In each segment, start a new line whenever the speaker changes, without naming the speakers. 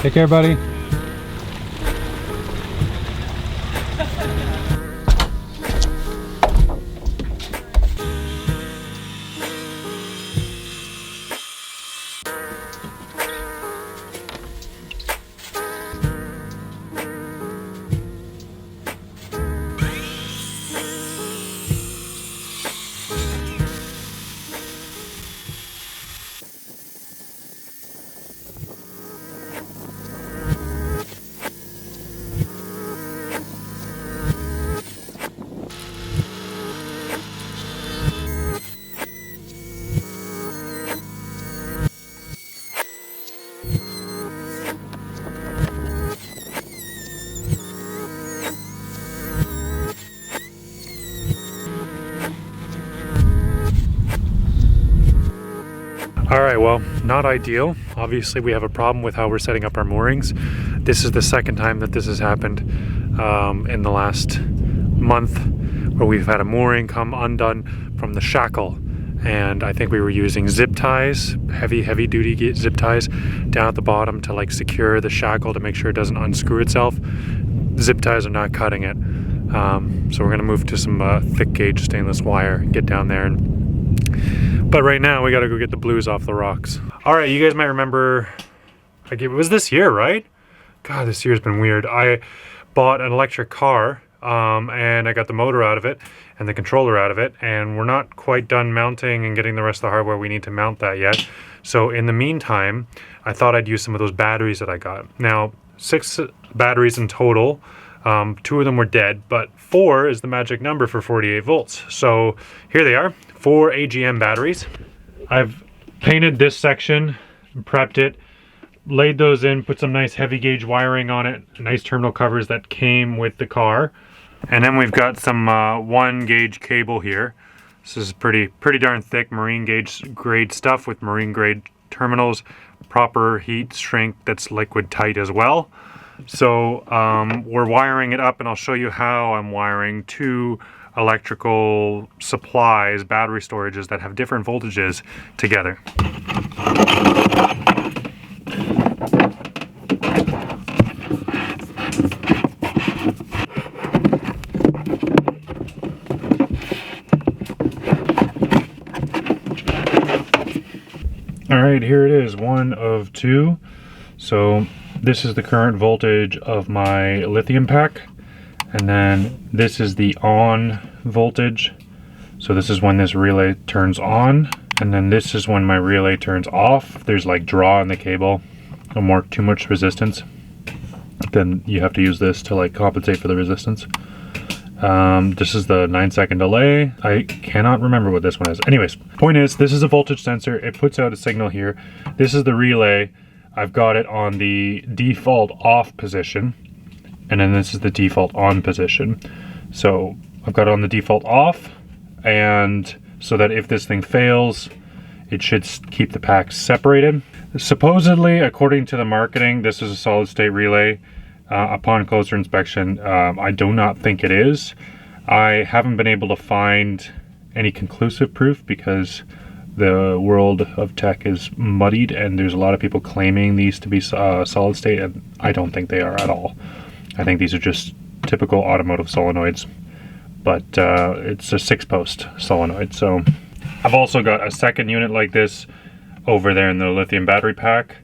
Take care, buddy. All right, well, not ideal. Obviously, we have a problem with how we're setting up our moorings. This is the second time that this has happened in the last month, where we've had a mooring come undone from the shackle. And I think we were using zip ties, heavy duty zip ties down at the bottom to like secure the shackle to make sure it doesn't unscrew itself. Zip ties are not cutting it. So we're gonna move to some thick gauge stainless wire, get down there but right now we gotta go get the blues off the rocks. All right, you guys might remember, like it was this year, right? God, this year's been weird. I bought an electric car and I got the motor out of it and the controller out of it, and we're not quite done mounting and getting the rest of the hardware we need to mount that yet. So in the meantime, I thought I'd use some of those batteries that I got. Now, 6 batteries in total. 2 of them were dead, but 4 is the magic number for 48 volts. So here they are, 4 AGM batteries. I've painted this section, prepped it, laid those in, put some nice heavy gauge wiring on it, nice terminal covers that came with the car. And then we've got some 1 gauge cable here. This is pretty darn thick marine gauge grade stuff with marine grade terminals, proper heat shrink that's liquid tight as well. So we're wiring it up, and I'll show you how I'm wiring 2 electrical supplies, battery storages that have different voltages together. All right, here it is, 1 of 2. So this is the current voltage of my lithium pack, and then this is the on voltage. So this is when this relay turns on, and then this is when my relay turns off. There's like draw in the cable or too much resistance, then you have to use this to like compensate for the resistance. This is the 9-second delay. I cannot remember what this one is. Anyways, point is, this is a voltage sensor. It puts out a signal here. This is the relay. I've got it on the default off position, and then this is the default on position. So I've got it on the default off, and so that if this thing fails, it should keep the packs separated. Supposedly, according to the marketing, this is a solid state relay. Upon closer inspection, I do not think it is. I haven't been able to find any conclusive proof because the world of tech is muddied, and there's a lot of people claiming these to be solid state, and I don't think they are at all. I think these are just typical automotive solenoids, but it's a 6-post solenoid. So I've also got a second unit like this over there in the lithium battery pack,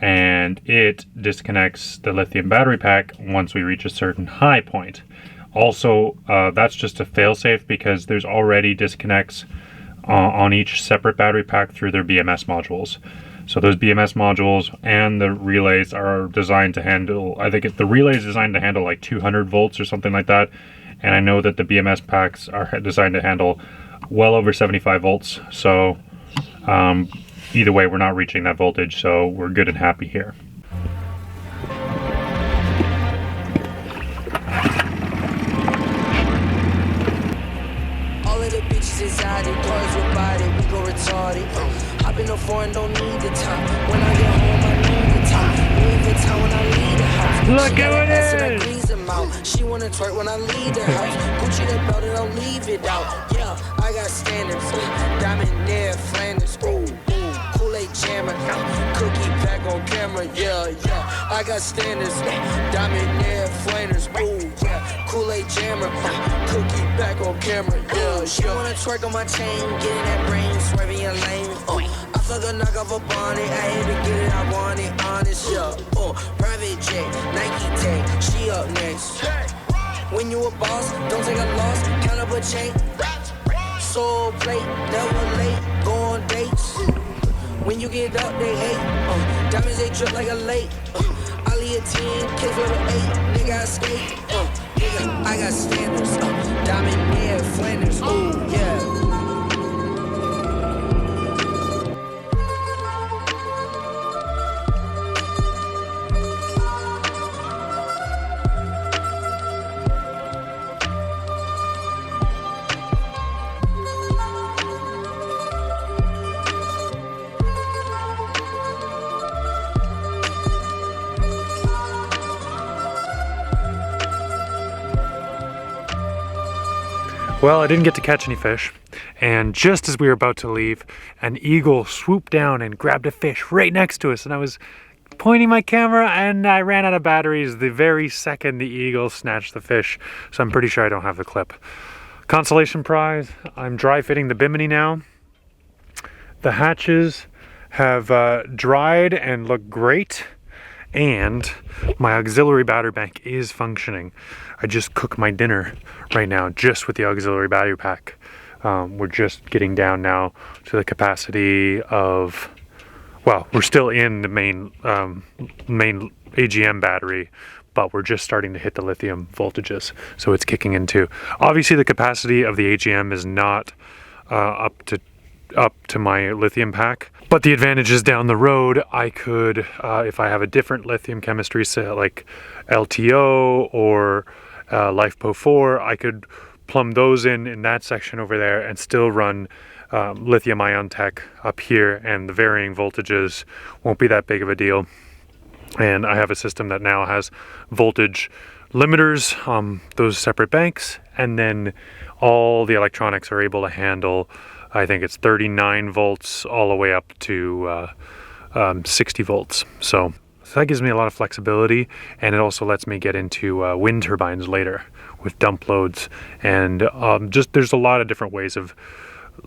and it disconnects the lithium battery pack once we reach a certain high point. Also, that's just a fail-safe because there's already disconnects on each separate battery pack through their BMS modules. So those BMS modules and the relays are designed to handle, I think the relay is designed to handle like 200 volts or something like that. And I know that the BMS packs are designed to handle well over 75 volts. So either way, we're not reaching that voltage, so we're good and happy here.
I've been no foreign, don't need the time. When I get home, I need the time. Leave the time when I leave the house.
Look at it!
She wanna twerk when I leave the house. Gucci that belt and I'll leave it out. Yeah, I got standards. Diamond near Flanders. Ooh, Kool-Aid jammer. Cookie pack on camera. Yeah. I got standards, diamond nail flanders, ooh, yeah. Kool-Aid jammer, cookie back on camera, yeah. She wanna twerk on my chain, get in that brain, swerving your lane, I fuck a knock off a bonnet, I had to get it, I want it, honest, yeah. Private jet, Nike tag, she up next. When you a boss, don't take a loss, count up a chain. Soul plate, never late, go on dates. When you get up, they hate. Diamonds, they drip like a lake. I leave a 10, kids with an 8. Nigga, I skate. Nigga, I got standards. Diamond nail Flanders. Ooh, yeah.
Well, I didn't get to catch any fish, and just as we were about to leave, an eagle swooped down and grabbed a fish right next to us, and I was pointing my camera and I ran out of batteries the very second the eagle snatched the fish, so I'm pretty sure I don't have the clip. Consolation prize, I'm dry fitting the bimini now. The hatches have dried and look great, and my auxiliary battery bank is functioning. I just cook my dinner right now just with the auxiliary battery pack. We're just getting down now to the capacity of, well, we're still in the main AGM battery, but we're just starting to hit the lithium voltages, so it's kicking in too. Obviously the capacity of the AGM is not up to my lithium pack, but the advantage is down the road I could, if I have a different lithium chemistry, say like LTO or LiFePO 4, I could plumb those in that section over there and still run lithium ion tech up here, and the varying voltages won't be that big of a deal. And I have a system that now has voltage limiters, those separate banks, and then all the electronics are able to handle, I think it's 39 volts all the way up to 60 volts. So that gives me a lot of flexibility, and it also lets me get into wind turbines later with dump loads, and just there's a lot of different ways of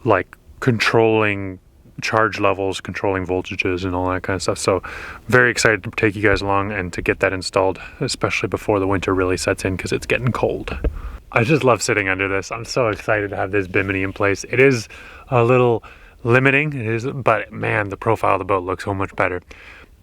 like controlling charge levels, controlling voltages and all that kind of stuff. So very excited to take you guys along and to get that installed, especially before the winter really sets in, because it's getting cold. I just love sitting under this. I'm so excited to have this bimini in place. It is a little limiting, it is, but man, the profile of the boat looks so much better.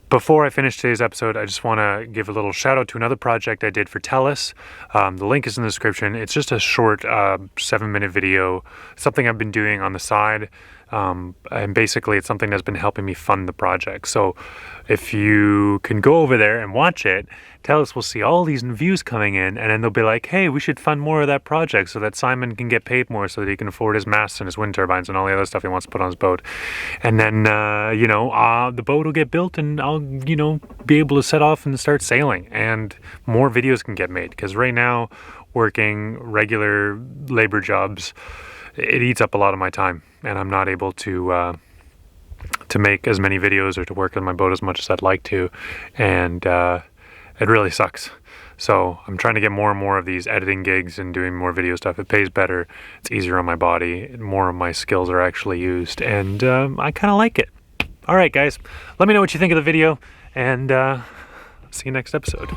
Before I finish today's episode, I just want to give a little shout out to another project I did for TELUS. The link is in the description. It's just a short 7-minute video, something I've been doing on the side. And basically it's something that's been helping me fund the project. So if you can go over there and watch it, TELUS will see all these views coming in, and then they'll be like, hey, we should fund more of that project so that Simon can get paid more, so that he can afford his masts and his wind turbines and all the other stuff he wants to put on his boat. And then, the boat will get built, and I'll, be able to set off and start sailing, and more videos can get made. Because right now, working regular labor jobs, it eats up a lot of my time, and I'm not able to make as many videos or to work on my boat as much as I'd like to, and it really sucks. So I'm trying to get more and more of these editing gigs and doing more video stuff. It pays better, it's easier on my body, more of my skills are actually used, and I kind of like it. All right, guys, let me know what you think of the video, and see you next episode.